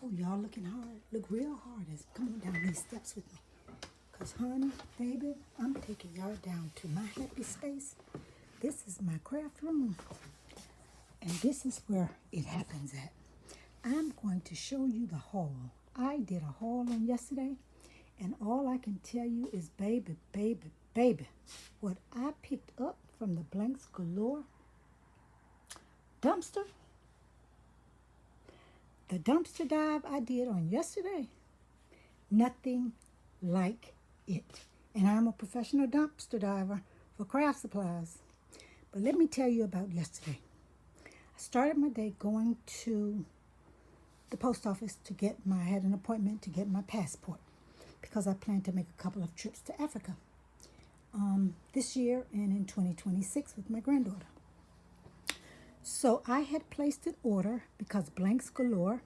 Oh, y'all looking hard. Look real hard. Come on down these steps with me. Because, honey, baby, I'm taking y'all down to my happy space. This is my craft room. And this is where it happens at. I'm going to show you the haul. I did a haul on yesterday. And all I can tell you is, baby, baby, baby, what I picked up from the Blanks Galore dumpster, the dumpster dive I did on yesterday, nothing like it. And I'm a professional dumpster diver for craft supplies. But let me tell you about yesterday. I started my day going to the post office I had an appointment to get my passport because I plan to make a couple of trips to Africa this year and in 2026 with my granddaughter. So I had placed an order because Blanks Galore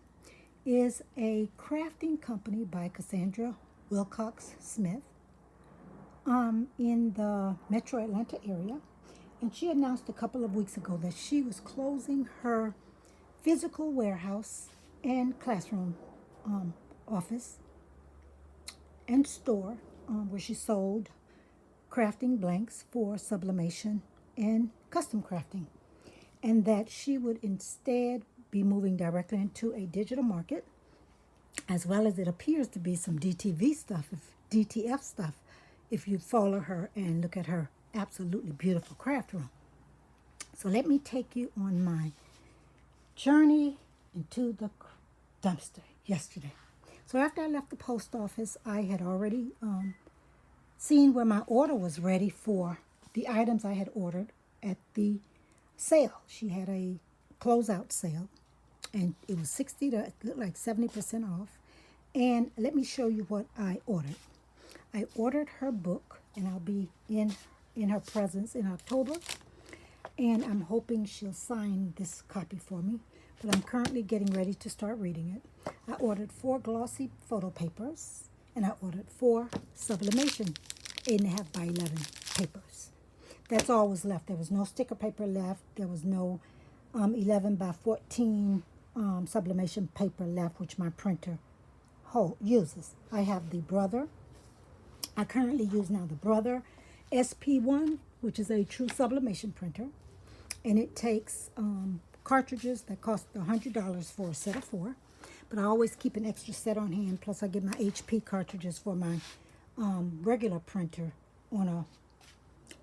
is a crafting company by Cassandra Wilcox Smith in the Metro Atlanta area. And she announced a couple of weeks ago that she was closing her physical warehouse and classroom office and store where she sold crafting blanks for sublimation and custom crafting, and that she would instead be moving directly into a digital market, as well as it appears to be some DTF stuff, if you follow her and look at her absolutely beautiful craft room. So let me take you on my journey into the dumpster yesterday. So after I left the post office, I had already seen where my order was ready for the items I had ordered at the sale. She had a closeout sale, and it was 60 to it looked like 70% off. And let me show you what I ordered. I ordered her book, and I'll be in her presence in October. And I'm hoping she'll sign this copy for me. But I'm currently getting ready to start reading it. I ordered 4 glossy photo papers, and I ordered 4 sublimation 8.5 by 11 papers. That's all was left. There was no sticker paper left. There was no 11 by 14 sublimation paper left, which my printer uses. I have the Brother. I currently use now the Brother SP1, which is a true sublimation printer. And it takes cartridges that cost $100 for a set of 4. But I always keep an extra set on hand. Plus I get my HP cartridges for my regular printer on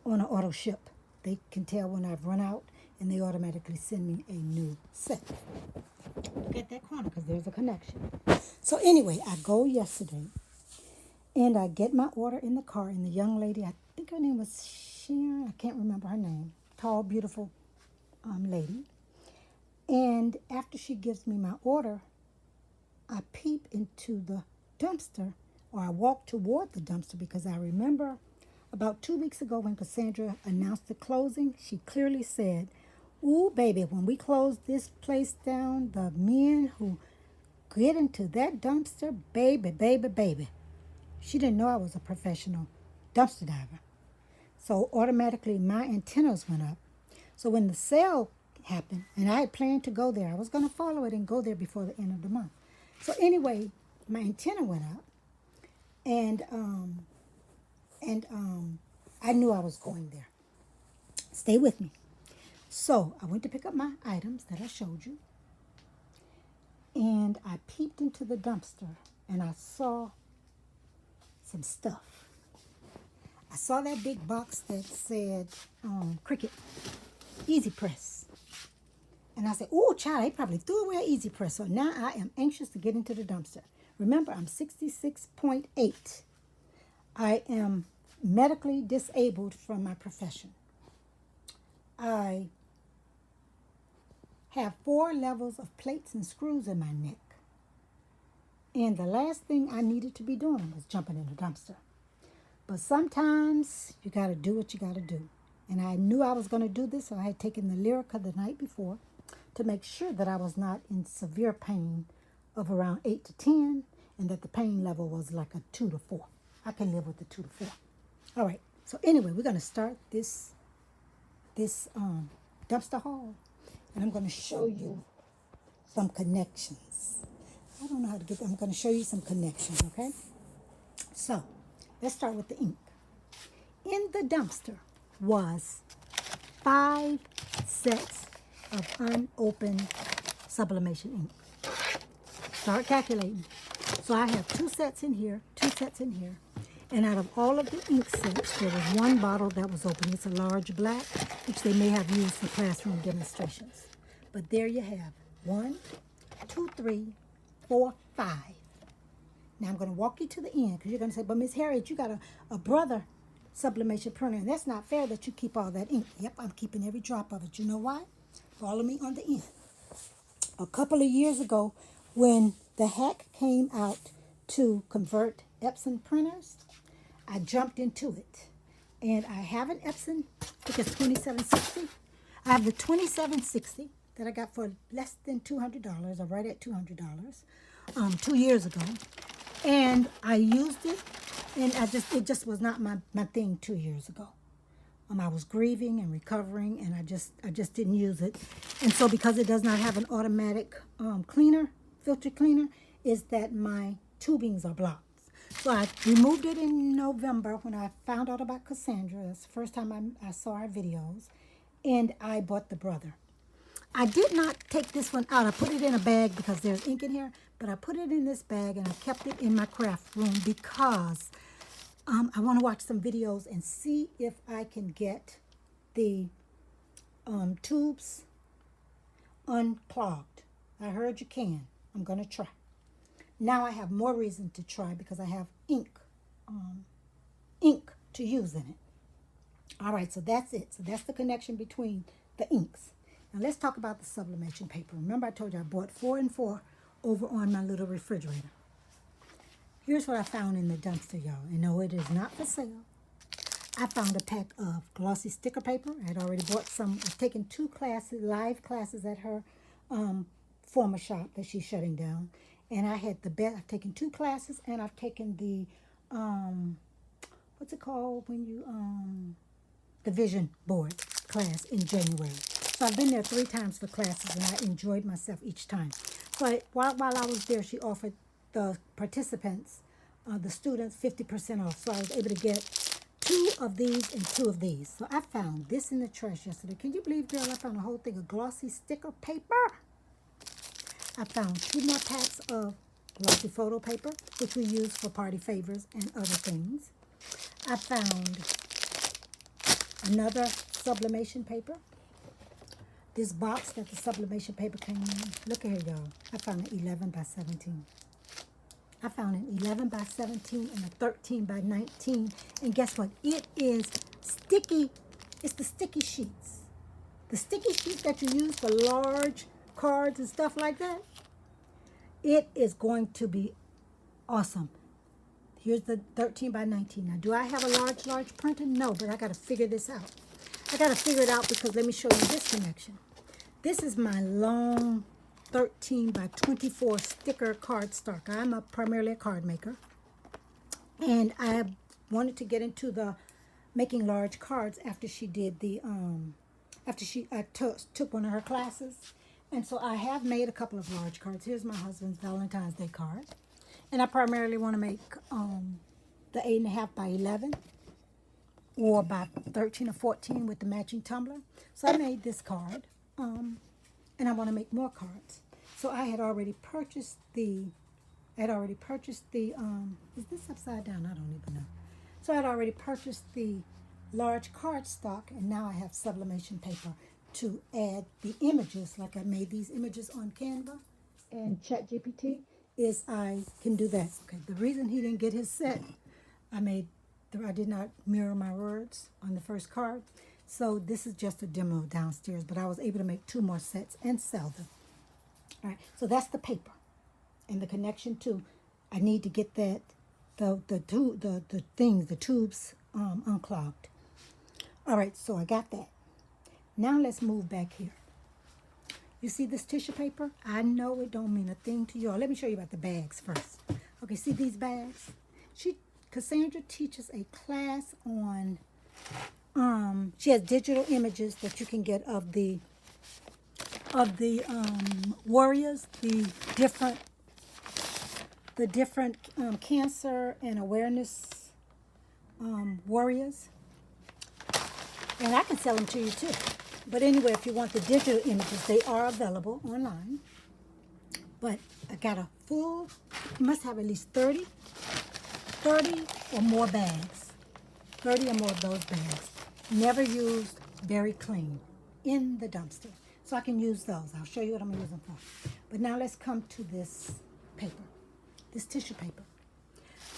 an auto ship. They can tell when I've run out, and they automatically send me a new set. Look at that corner, because there's a connection. So anyway, I go yesterday, and I get my order in the car, and the young lady, I think her name was Sharon, I can't remember her name, tall, beautiful lady. And after she gives me my order, I peep into the dumpster, or I walk toward the dumpster, because I remember about 2 weeks ago when Cassandra announced the closing, she clearly said, "Ooh, baby, when we close this place down, the men who get into that dumpster, baby, baby, baby." She didn't know I was a professional dumpster diver. So automatically my antennas went up. So when the sale happened, and I had planned to go there, I was going to follow it and go there before the end of the month. So anyway, my antenna went up, and I knew I was going there. Stay with me. So I went to pick up my items that I showed you, and I peeped into the dumpster, and I saw some stuff. I saw that big box that said Cricut Easy Press. And I said, "Oh, child, they probably threw away Easy Press." So now I am anxious to get into the dumpster. Remember, I'm 66.8. I am medically disabled from my profession. I have 4 levels of plates and screws in my neck. And the last thing I needed to be doing was jumping in the dumpster. But sometimes you got to do what you got to do. And I knew I was going to do this, so I had taken the Lyrica the night before to make sure that I was not in severe pain of around 8 to 10, and that the pain level was like a 2 to 4. I can live with the 2 to 4. All right. So anyway, we're going to start this dumpster haul, and I'm going to show you some connections. I don't know how to get them. I'm going to show you some connections, okay? So, let's start with the ink. In the dumpster was 5 sets of unopened sublimation ink. Start calculating. So I have 2 sets in here, 2 sets in here. And out of all of the ink sets, there was 1 bottle that was open. It's a large black, which they may have used for classroom demonstrations. But there you have 1, 2, 3, 4, 5. Now I'm going to walk you to the end because you're going to say, but Miss Harriet, you got a brother sublimation printer, and that's not fair that you keep all that ink. Yep, I'm keeping every drop of it. You know why? Follow me on the end. A couple of years ago, when the hack came out to convert Epson printers, I jumped into it. And I have an Epson, I think it's 2760. I have the 2760 that I got for less than $200, or right at $200, 2 years ago. And I used it, and it just was not my thing 2 years ago. I was grieving and recovering, and I just didn't use it. And so because it does not have an automatic filter cleaner, is that my tubings are blocked. So I removed it in November when I found out about Cassandra. That's the first time I saw her videos. And I bought the brother. I did not take this one out. I put it in a bag because there's ink in here. But I put it in this bag and I kept it in my craft room because I want to watch some videos and see if I can get the tubes unclogged. I heard you can. I'm going to try. Now I have more reason to try because I have ink to use in it. All right, so that's it. So that's the connection between the inks. Now let's talk about the sublimation paper. Remember I told you I bought 4 and 4 over on my little refrigerator. Here's what I found in the dumpster, y'all. And no, it is not for sale. I found a pack of glossy sticker paper. I had already bought some. I've taken 2 classes, live classes at her former shop that she's shutting down. And I had the best. I've taken 2 classes, and I've taken the, what's it called when you, the vision board class in January. So I've been there 3 times for classes, and I enjoyed myself each time. So while I was there, she offered the participants, the students, 50% off. So I was able to get 2 of these and 2 of these. So I found this in the trash yesterday. Can you believe, girl, I found a whole thing of glossy sticker paper? I found 2 more packs of glossy photo paper, which we use for party favors and other things. I found another sublimation paper. This box that the sublimation paper came in. Look at here, y'all. I found an 11 by 17. I found an 11 by 17 and a 13 by 19. And guess what? It is sticky. It's the sticky sheets. The sticky sheets that you use for large cards and stuff like that. It is going to be awesome. Here's the 13 by 19. Now, do I have a large printer? No, but I got to figure this out. I got to figure it out because let me show you this connection. This is my long 13 by 24 sticker cardstock. I'm primarily a card maker. And I wanted to get into the making large cards after she did the, I took one of her classes. And so I have made a couple of large cards. Here's my husband's Valentine's Day card. And I primarily want to make the 8.5 by 11 or by 13 or 14 with the matching tumbler. So I made this card. And I want to make more cards. So I had already purchased is this upside down? I don't even know. So I had already purchased the large cardstock, and now I have sublimation paper to add the images, like I made these images on Canva and ChatGPT, is I can do that. Okay, the reason he didn't get his set, I did not mirror my words on the first card. So this is just a demo downstairs, but I was able to make 2 more sets and sell them. All right, so that's the paper. And the connection to, I need to get that, the tubes unclogged. All right, so I got that. Now let's move back here. You see this tissue paper? I know it don't mean a thing to you all. Let me show you about the bags first. Okay, see these bags? Cassandra teaches a class on, she has digital images that you can get of the warriors, the different the different cancer and awareness warriors. And I can sell them to you too. But anyway, if you want the digital images, they are available online. But I got a full, you must have at least 30 or more bags. 30 or more of those bags. Never used, very clean, in the dumpster. So I can use those. I'll show you what I'm going to use them for. But now let's come to this paper, this tissue paper.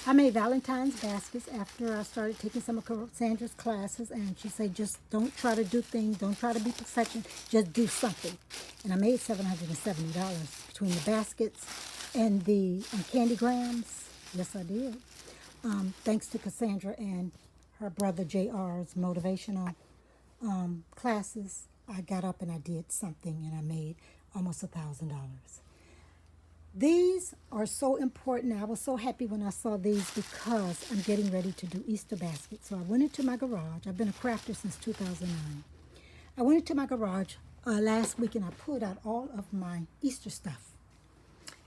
I made Valentine's baskets after I started taking some of Cassandra's classes, and she said, just don't try to do things, don't try to be perfection, just do something. And I made $770 between the baskets and the candy grams. Yes, I did. Thanks to Cassandra and her brother JR's motivational classes, I got up and I did something, and I made almost $1,000. These are so important. I was so happy when I saw these because I'm getting ready to do Easter baskets. So I went into my garage. I've been a crafter since 2009. I went into my garage last week and I pulled out all of my Easter stuff.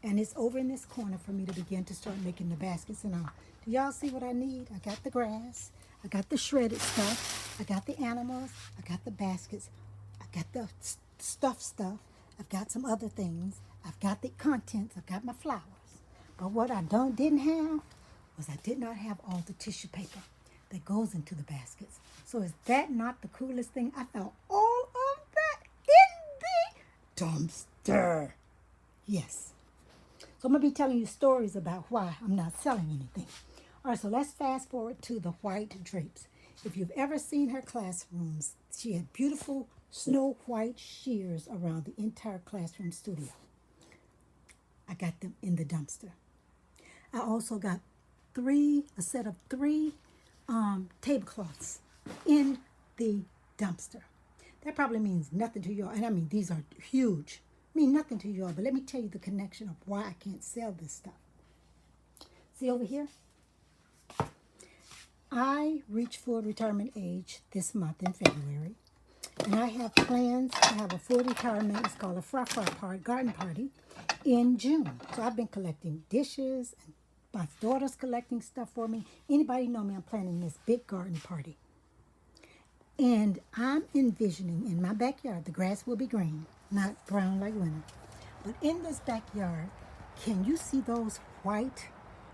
And it's over in this corner for me to begin to start making the baskets and all. Do y'all see what I need? I got the grass. I got the shredded stuff. I got the animals. I got the baskets. I got the stuffed stuff. I've got some other things. I've got the contents. I've got my flowers. But what I didn't have was I did not have all the tissue paper that goes into the baskets. So is that not the coolest thing? I found all of that in the dumpster. Yes. So I'm going to be telling you stories about why I'm not selling anything. All right, so let's fast forward to the white drapes. If you've ever seen her classrooms, she had beautiful snow white shears around the entire classroom studio. I got them in the dumpster. I also got a set of three tablecloths in the dumpster. That probably means nothing to y'all. And I mean, these are huge. Mean nothing to y'all, but let me tell you the connection of why I can't sell this stuff. See over here? I reach full retirement age this month in February. And I have plans to have a full retirement. It's called a garden party in June. So I've been collecting dishes, and my daughter's collecting stuff for me. Anybody know me, I'm planning this big garden party. And I'm envisioning in my backyard, the grass will be green, not brown like winter. But in this backyard, can you see those white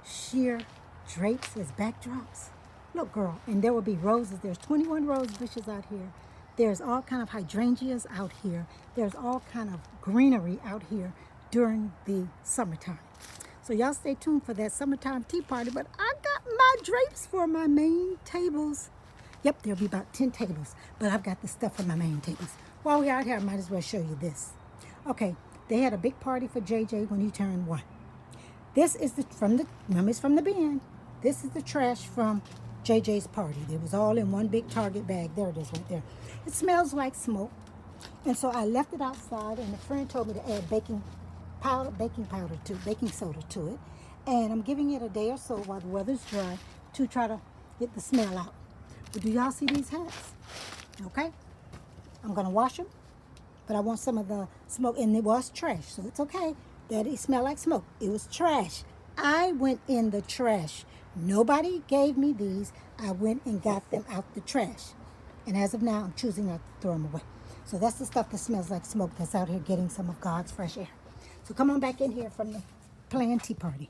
sheer drapes as backdrops? Look, girl, and there will be roses. There's 21 rose bushes out here. There's all kind of hydrangeas out here. There's all kind of greenery out here during the summertime. So y'all stay tuned for that summertime tea party. But I got my drapes for my main tables. Yep, there'll be about 10 tables. But I've got the stuff for my main tables. While we're out here, I might as well show you this. Okay, they had a big party for JJ when he turned 1. This is remember it's from the bin. This is the trash from JJ's party. It was all in one big Target bag. There it is right there. It smells like smoke. And so I left it outside, and a friend told me to add baking soda to it. And I'm giving it a day or so while the weather's dry to try to get the smell out. But do y'all see these hats? Okay. I'm going to wash them, but I want some of the smoke. And it was trash, so it's okay that it smelled like smoke. It was trash. I went in the trash. Nobody gave me these. I went and got them out the trash. And as of now, I'm choosing not to throw them away. So that's the stuff that smells like smoke that's out here getting some of God's fresh air. So come on back in here from the planned tea party.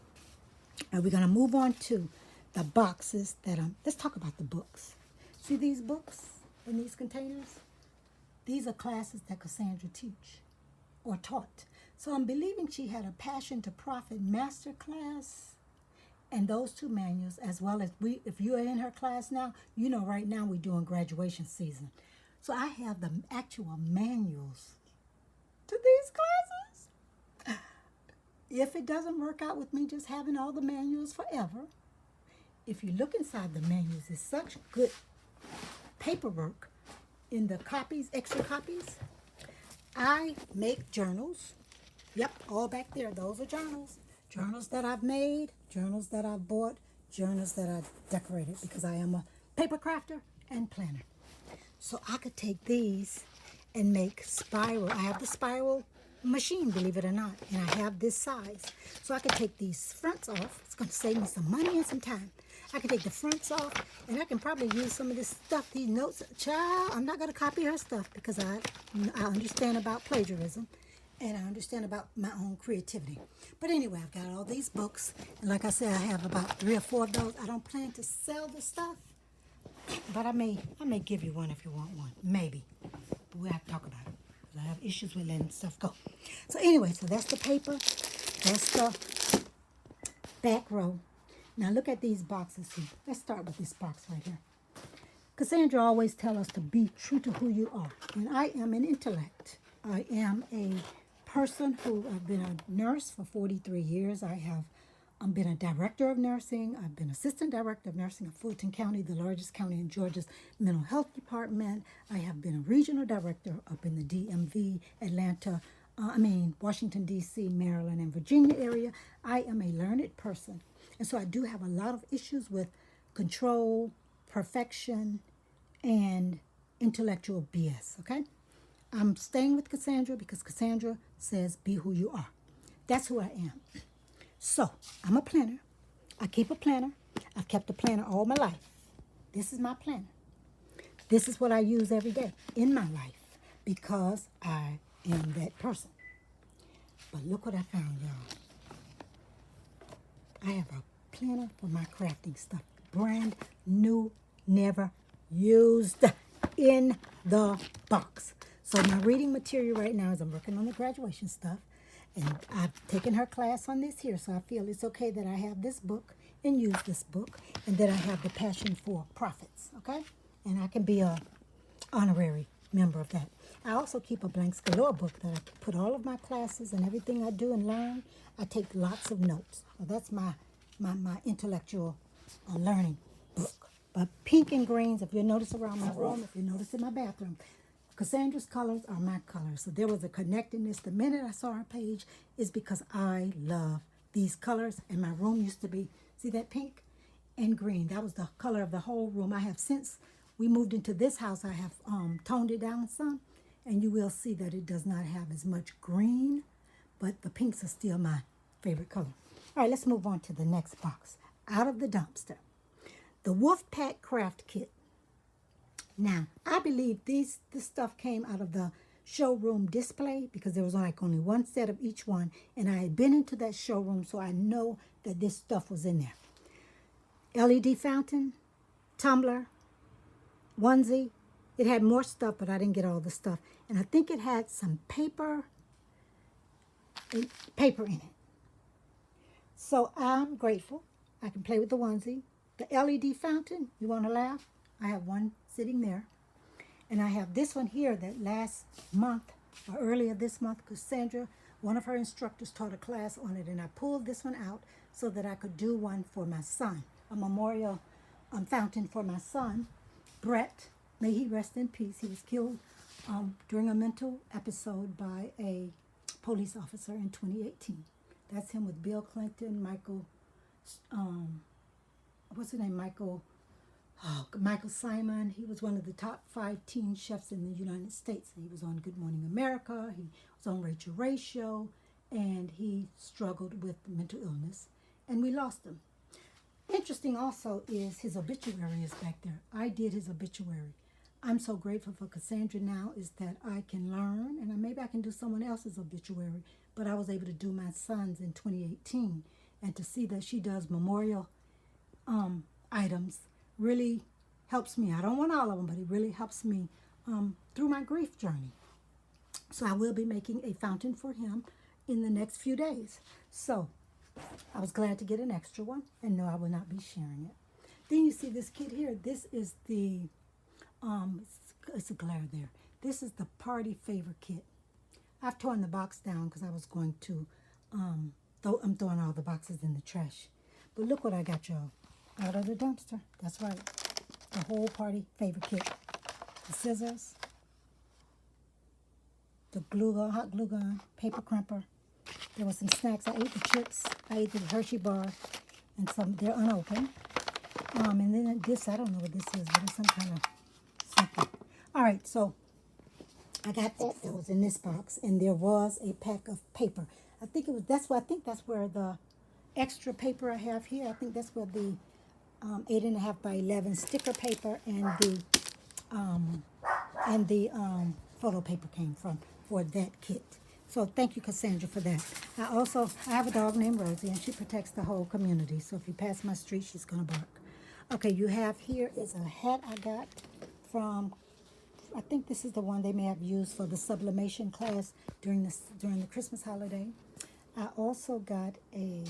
And we're going to move on to the boxes that let's talk about the books. See these books in these containers? These are classes that Cassandra taught. So I'm believing she had a Passion to Profit master class and those 2 manuals, as well as if you are in her class now, you know right now we're doing graduation season. So I have the actual manuals to these classes. If it doesn't work out with me just having all the manuals forever, if you look inside the manuals, it's such good paperwork in the copies, extra copies. I make journals. Yep, all back there. Those are journals. Journals that I've made, journals that I've bought, journals that I've decorated, because I am a paper crafter and planner. So I could take these and make spiral. I have the spiral machine, believe it or not, and I have this size. So I can take these fronts off. It's going to save me some money and some time. I can take the fronts off, and I can probably use some of this stuff, these notes. Child, I'm not going to copy her stuff because I understand about plagiarism, and I understand about my own creativity. But anyway, I've got all these books, and like I said, I have about 3 or 4 of those. I don't plan to sell the stuff, but I may give you one if you want one, maybe. But we'll have to talk about it. I have issues with letting stuff go. So anyway, so that's the paper. That's the back row. Now look at these boxes here. Let's start with this box right here. Cassandra always tells us to be true to who you are. And I am an intellect. I am a person who I've been a nurse for 43 years. I have been a director of nursing. I've been assistant director of nursing in Fulton County, the largest county in Georgia's mental health department. I have been a regional director up in the DMV, Atlanta, Washington, D.C., Maryland, and Virginia area. I am a learned person. And so I do have a lot of issues with control, perfection, and intellectual BS, okay? I'm staying with Cassandra because Cassandra says be who you are. That's who I am. So, I'm a planner. I keep a planner. I've kept a planner all my life. This is my planner. This is what I use every day in my life because I am that person. But look what I found, y'all. I have a planner for my crafting stuff. Brand new, never used, in the box. So my reading material right now is I'm working on the graduation stuff. And I've taken her class on this here, so I feel it's okay that I have this book and use this book, and that I have the passion for profits, okay? And I can be a honorary member of that. I also keep a Blanks Galore book that I put all of my classes and everything I do and learn. I take lots of notes. So that's my intellectual learning book. But pink and greens, if you notice around my room, if you notice in my bathroom, Cassandra's colors are my colors. So there was a connectedness. The minute I saw her page is because I love these colors. And my room used to be, see that pink and green? That was the color of the whole room. I have, since we moved into this house, I have toned it down some. And you will see that it does not have as much green, but the pinks are still my favorite color. All right, let's move on to the next box. Out of the dumpster. The Wolfpack Craft Kit. Now, I believe this stuff came out of the showroom display because there was like only one set of each one. And I had been into that showroom, so I know that this stuff was in there. LED fountain, tumbler, onesie. It had more stuff, but I didn't get all the stuff. And I think it had some paper in it. So I'm grateful. I can play with the onesie. The LED fountain, you want to laugh? I have one sitting there. And I have this one here that last month or earlier this month, Cassandra, one of her instructors taught a class on it. And I pulled this one out so that I could do one for my son, a memorial fountain for my son, Brett. May he rest in peace. He was killed during a mental episode by a police officer in 2018. That's him with Bill Clinton, Michael, what's his name? Michael Simon. He was one of the top 5 teen chefs in the United States. He was on Good Morning America. He was on Rachel Ray's show, and he struggled with mental illness, and we lost him. Interesting also is his obituary is back there. I did his obituary. I'm so grateful for Cassandra now is that I can learn, and maybe I can do someone else's obituary, but I was able to do my son's in 2018, and to see that she does memorial items really helps me. I don't want all of them, but it really helps me through my grief journey. So I will be making a fountain for him in the next few days. So I was glad to get an extra one, and no, I will not be sharing it. Then you see this kit here. This is the, it's a glare there. This is the party favor kit. I've torn the box down because I was going to, I'm throwing all the boxes in the trash. But look what I got, y'all. Out of the dumpster. That's right. The whole party favor kit. The scissors, the glue gun, hot glue gun, paper crimper. There were some snacks. I ate the chips. I ate the Hershey bar, and some, they're unopened. And then this, I don't know what this is, but it's some kind of something. All right, so I got that. That was in this box, and there was a pack of paper. I think it was. I think that's where the extra paper I have here. I think that's where the 8.5 by 11 sticker paper and the photo paper came from for that kit. So thank you, Cassandra, for that. I have a dog named Rosie, and she protects the whole community. So if you pass my street, she's gonna bark. Okay, you have here is a hat I got from. I think this is the one they may have used for the sublimation class during the Christmas holiday. I also got a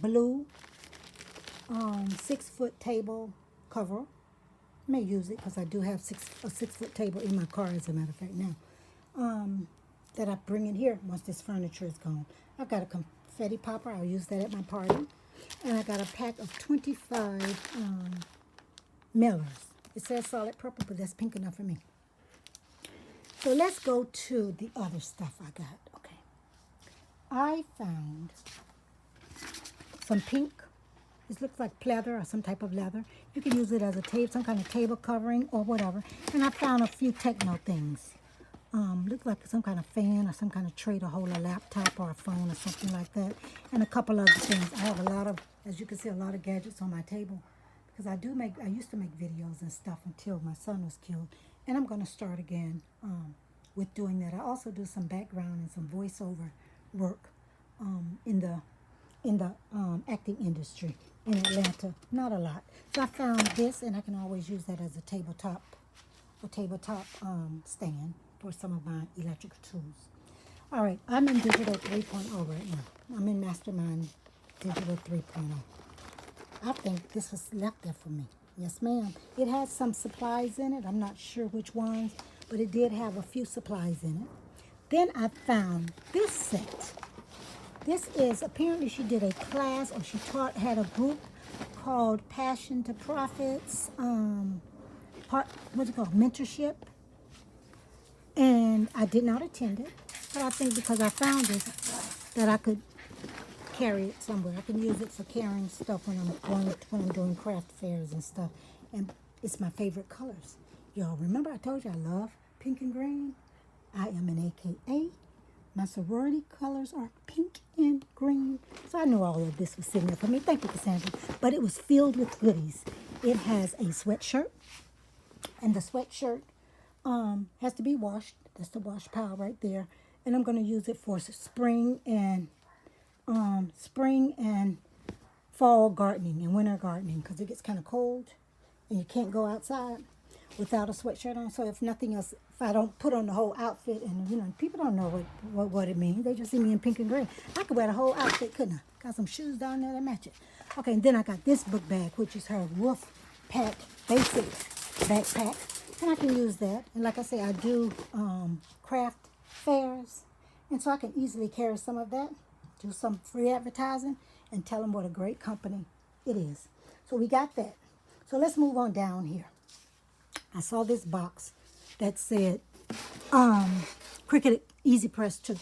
blue 6-foot table cover. I may use it because I do have a 6-foot table in my car, as a matter of fact, now. That I bring in here once this furniture is gone. I've got a confetti popper. I'll use that at my party. And I got a pack of 25 Millers. It says solid purple, but that's pink enough for me. So let's go to the other stuff I got. Okay. I found some pink. This looks like pleather or some type of leather. You can use it as some kind of table covering or whatever. And I found a few techno things. Looks like some kind of fan or some kind of tray to hold a laptop or a phone or something like that. And a couple other things. I have a lot of, as you can see, a lot of gadgets on my table. Because I used to make videos and stuff until my son was killed. And I'm going to start again with doing that. I also do some background and some voiceover work in the acting industry in Atlanta. Not a lot. So I found this, and I can always use that as a tabletop stand for some of my electrical tools. All right, I'm in Digital 3.0 right now. I'm in Mastermind Digital 3.0. I think this was left there for me. Yes, ma'am. It has some supplies in it. I'm not sure which ones, but it did have a few supplies in it. Then I found this set. This is, apparently she did a class, or she had a group called Passion to Profits, what's it called, mentorship. And I did not attend it, but I think because I found this, that I could carry it somewhere. I can use it for carrying stuff when I'm doing craft fairs and stuff. And it's my favorite colors. Y'all remember I told you I love pink and green? I am an AKA. My sorority colors are pink and green. So I knew all of this was sitting there for me. Thank you, Cassandra. But it was filled with goodies. It has a sweatshirt, and the sweatshirt has to be washed. That's the wash pile right there. And I'm going to use it for spring and fall gardening and winter gardening, because it gets kind of cold and you can't go outside without a sweatshirt on. So if nothing else, if I don't put on the whole outfit, and people don't know what it means. They just see me in pink and gray. I could wear the whole outfit, couldn't I? Got some shoes down there that match it. Okay, and then I got this book bag, which is her Wolf Pack Basic backpack. And I can use that. And like I say, I do craft fairs. And so I can easily carry some of that, do some free advertising, and tell them what a great company it is. So we got that. So let's move on down here. I saw this box that said Cricut Easy Press 2.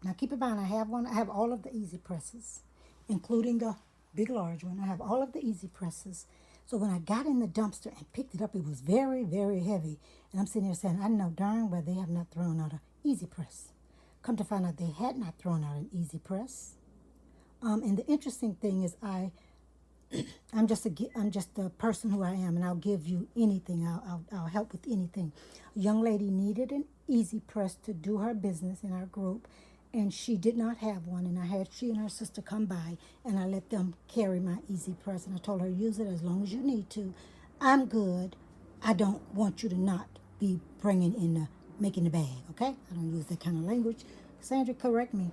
Now keep in mind, I have all of the Easy Presses, including the big large one. I have all of the Easy Presses. So when I got in the dumpster and picked it up, it was very, very heavy. And I'm sitting there saying, I know darn well they have not thrown out an Easy Press. Come to find out they had not thrown out an Easy Press. And the interesting thing is I'm just the person who I am, and I'll give you anything. I'll help with anything. A young lady needed an Easy Press to do her business in our group, and she did not have one. And I had she and her sister come by, and I let them carry my Easy Press. And I told her, use it as long as you need to. I'm good. I don't want you to not be making the bag, okay? I don't use that kind of language. Sandra, correct me,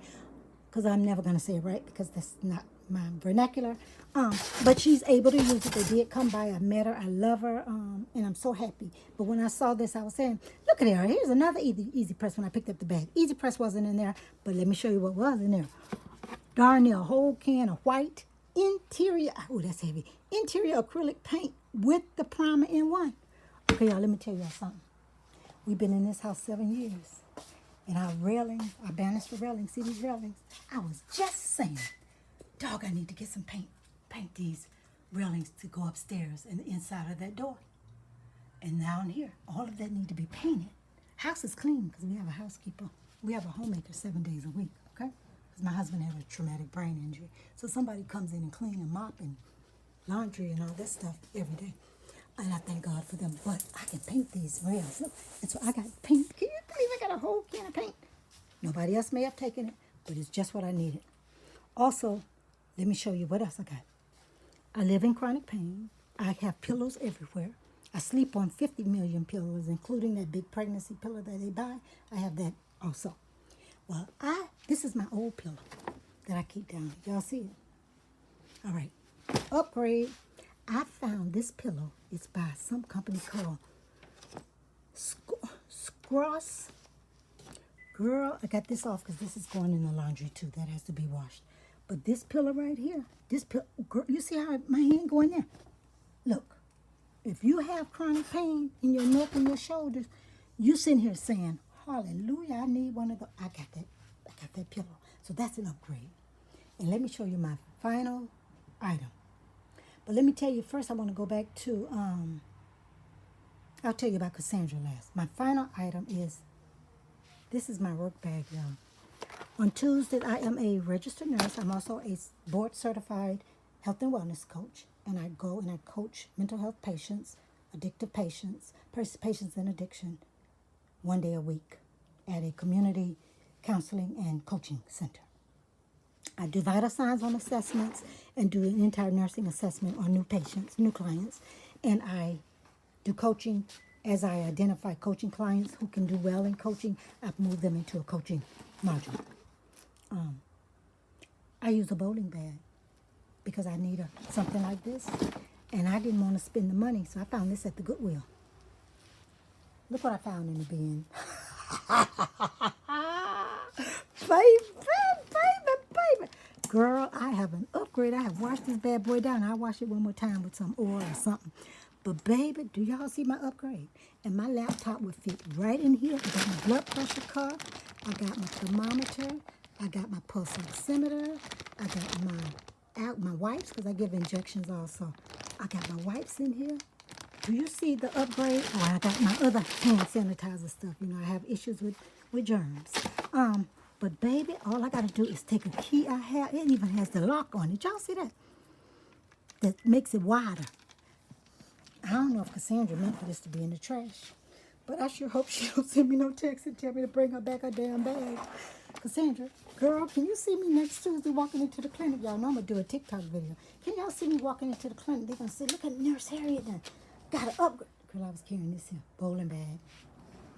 because I'm never going to say it right, because that's not my vernacular. But she's able to use it. They did come by. I met her. I love her, and I'm so happy. But when I saw this, I was saying, look at her. Here's another Easy Press when I picked up the bag. Easy Press wasn't in there, but let me show you what was in there. Darn near a whole can of white interior, oh, that's heavy, interior acrylic paint with the primer in one. Okay, y'all, let me tell y'all something. We've been in this house 7 years. And our banister railings, see these railings? I was just saying, dog, I need to get some paint these railings to go upstairs and the inside of that door. And down here, all of that need to be painted. House is clean because we have a housekeeper. We have a homemaker 7 days a week, okay? Because my husband had a traumatic brain injury. So somebody comes in and clean and mop and laundry and all that stuff every day. And I thank God for them. But I can paint these rails. Look. And so I got paint. Can you believe I got a whole can of paint? Nobody else may have taken it, but it's just what I needed. Also, let me show you what else I got. I live in chronic pain. I have pillows everywhere. I sleep on 50 million pillows, including that big pregnancy pillow that they buy. I have that also. Well, this is my old pillow that I keep down. Y'all see it? All right. Upgrade. I found this pillow. It's by some company called Scross. Girl, I got this off because this is going in the laundry too. That has to be washed. But this pillow right here, this pillow, girl, you see how my hand going there? Look, if you have chronic pain in your neck and your shoulders, you sitting here saying, hallelujah, I need one of those. I got that pillow. So that's an upgrade. And let me show you my final item. But let me tell you first, I want to go back to, I'll tell you about Cassandra last. My final item is, this is my work bag, y'all. On Tuesdays, I am a registered nurse. I'm also a board certified health and wellness coach. And I go and I coach mental health patients, addictive patients, patients in addiction, 1 day a week at a community counseling and coaching center. I do vital signs on assessments and do an entire nursing assessment on new patients, new clients. And I do coaching as I identify coaching clients who can do well in coaching. I move them into a coaching module. I use a bowling bag because I need something like this. And I didn't want to spend the money, so I found this at the Goodwill. Look what I found in the bin. Baby. Girl, I have an upgrade. I have washed this bad boy down. I'll wash it one more time with some oil or something. But baby, do y'all see my upgrade? And my laptop would fit right in here. I got my blood pressure cuff. I got my thermometer. I got my pulse oximeter. I got my wipes because I give injections also. I got my wipes in here. Do you see the upgrade? Oh, I got my other hand sanitizer stuff. You know, I have issues with germs. But baby, all I got to do is take a key I have. It even has the lock on it. Y'all see that? That makes it wider. I don't know if Cassandra meant for this to be in the trash. But I sure hope she don't send me no text and tell me to bring her back her damn bag. Cassandra, girl, can you see me next Tuesday walking into the clinic? Y'all know I'm going to do a TikTok video. Can y'all see me walking into the clinic? They're going to say, look at Nurse Harriet now. Got an upgrade. Girl, I was carrying this here bowling bag.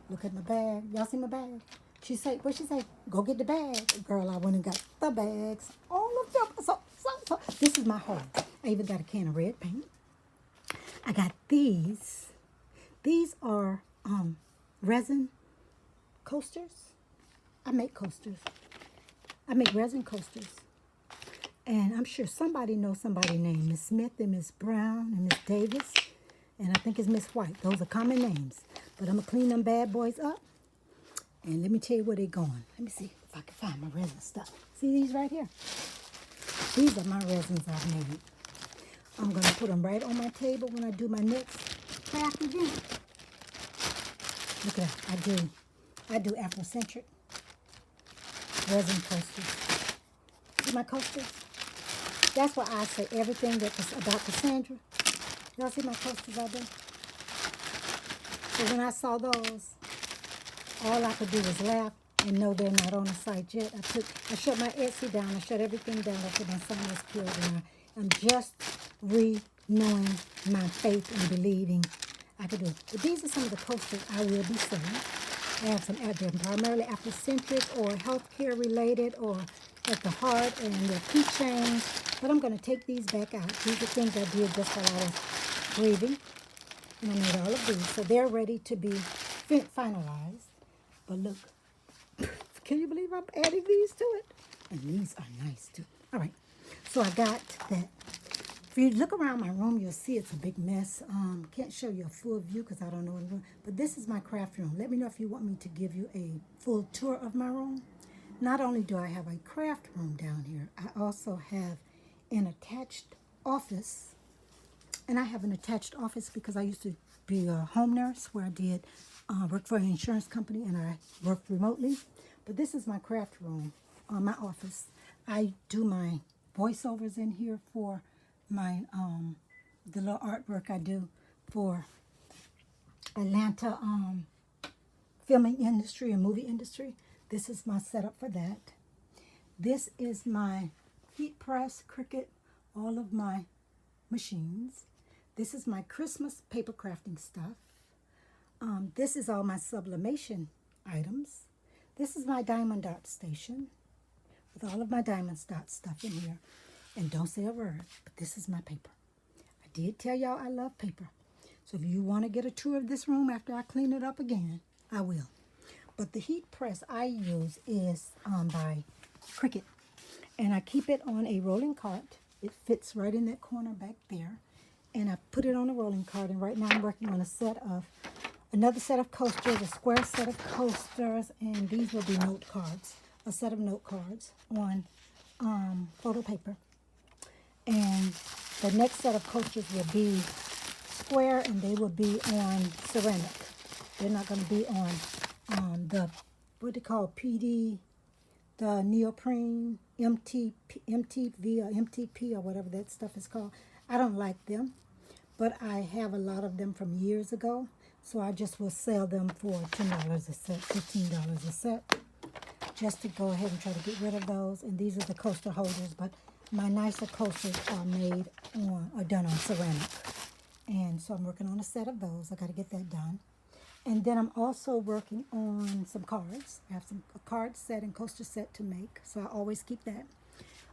Look at my bag. Y'all see my bag? She say, what she say? Go get the bag. Girl, I went and got the bags. All of them. So. This is my haul. I even got a can of red paint. I got these. These are resin coasters. I make coasters. I make resin coasters. And I'm sure somebody knows somebody named Miss Smith and Miss Brown and Miss Davis. And I think it's Miss White. Those are common names. But I'm going to clean them bad boys up. And let me tell you where they're going. Let me see if I can find my resin stuff. See these right here? These are my resins I've made. I'm going to put them right on my table when I do my next craft event. Look at that. I do Afrocentric resin coasters. See my coasters? That's why I say everything that's about Cassandra. Y'all see my coasters out there? So when I saw those, all I could do was laugh and know they're not on the site yet. I shut my Etsy down. I shut everything down after my son was killed. And I'm just renewing my faith and believing I could do it. But these are some of the coasters I will be selling. I have some they're primarily Afrocentric or healthcare related or at the heart, and they're keychains. But I'm going to take these back out. These are things I did just while I was grieving. And I made all of these. So they're ready to be finalized. But look, can you believe I'm adding these to it? And these are nice too. All right, so I got that. If you look around my room, you'll see it's a big mess. Can't show you a full view because I don't know what I'm doing. But this is my craft room. Let me know if you want me to give you a full tour of my room. Not only do I have a craft room down here, I also have an attached office. And I have an attached office because I used to be a home nurse where I did work for an insurance company and I work remotely. But this is my craft room, my office. I do my voiceovers in here for my the little artwork I do for Atlanta filming industry and movie industry. This is my setup for that. This is my heat press, Cricut, all of my machines. This is my Christmas paper crafting stuff. This is all my sublimation items. This is my diamond dot station with all of my diamond dot stuff in here. And don't say a word, but this is my paper. I did tell y'all I love paper. So if you want to get a tour of this room after I clean it up again, I will. But the heat press I use is by Cricut. And I keep it on a rolling cart. It fits right in that corner back there. And I put it on a rolling cart. And right now I'm working on another set of coasters, a square set of coasters. And these will be note cards, a set of note cards on photo paper. And the next set of coasters will be square and they will be on ceramic. They're not going to be on the, what they call PD, the neoprene, MTV or MTP or whatever that stuff is called. I don't like them, but I have a lot of them from years ago. So I just will sell them for $10 a set, $15 a set, just to go ahead and try to get rid of those. And these are the coaster holders, but my nicer coasters are done on ceramic. And so I'm working on a set of those. I got to get that done. And then I'm also working on some cards. I have a card set and coaster set to make, so I always keep that.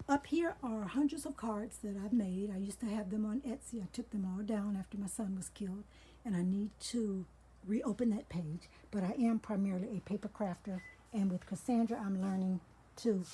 Up here are hundreds of cards that I've made. I used to have them on Etsy. I took them all down after my son was killed, and I need to reopen that page. But I am primarily a paper crafter, and with Cassandra, I'm learning to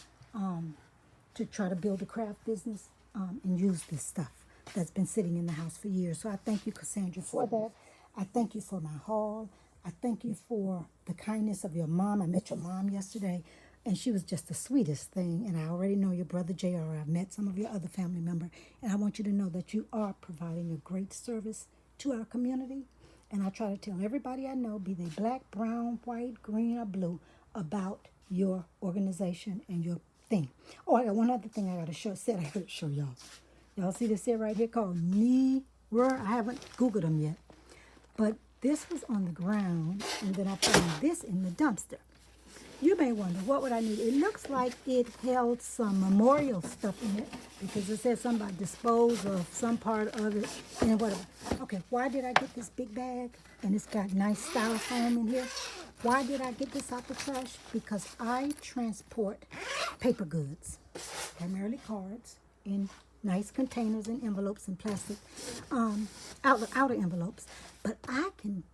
try to build a craft business and use this stuff that's been sitting in the house for years. So I thank you, Cassandra, for that. I thank you for my haul. I thank you for the kindness of your mom. I met your mom yesterday, and she was just the sweetest thing. And I already know your brother JR. I've met some of your other family members, and I want you to know that you are providing a great service to our community. And I try to tell everybody I know, be they black, brown, white, green, or blue, about your organization and your thing. Oh, I got one other thing I got to show y'all. Y'all see this here right here called Mirror? I haven't Googled them yet. But this was on the ground, and then I found this in the dumpster. You may wonder, what would I need? It looks like it held some memorial stuff in it, because it said something about dispose of some part of it and whatever. Okay, why did I get this big bag? And it's got nice styrofoam in here. Why did I get this out the trash? Because I transport paper goods, primarily cards, in nice containers and envelopes and plastic, outer envelopes. But I can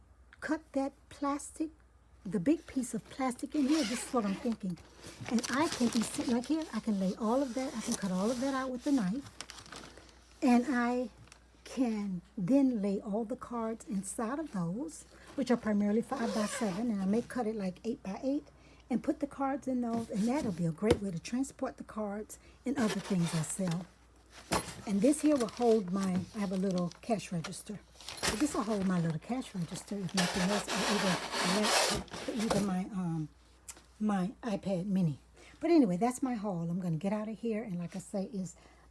cut that plastic, the big piece of plastic in here. This is what I'm thinking. And I can, like here, I can lay all of that, I can cut all of that out with a knife. And I can then lay all the cards inside of those, which are primarily 5x7, and I may cut it like 8x8, and put the cards in those, and that'll be a great way to transport the cards and other things I sell. And this here will hold I have a little cash register. So this will hold my little cash register, if nothing else, or either my iPad mini. But anyway, that's my haul. I'm going to get out of here, and like I say,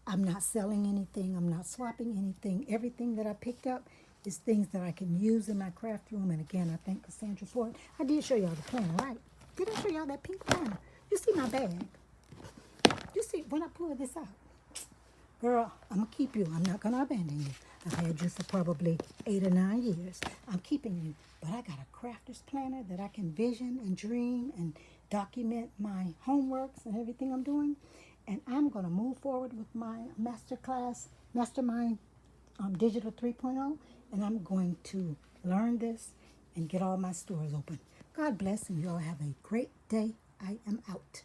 I'm not selling anything. I'm not swapping anything. Everything that I picked up is things that I can use in my craft room. And again, I thank Cassandra for it. I did show y'all the planner, right? Did I show y'all that pink planner? You see my bag? You see when I pull this out? Girl, I'm going to keep you. I'm not going to abandon you. I've had you for probably 8 or 9 years. I'm keeping you. But I got a crafter's planner that I can vision and dream and document my homeworks and everything I'm doing. And I'm going to move forward with my Mastermind Digital 3.0. And I'm going to learn this and get all my stores open. God bless, and you all have a great day. I am out.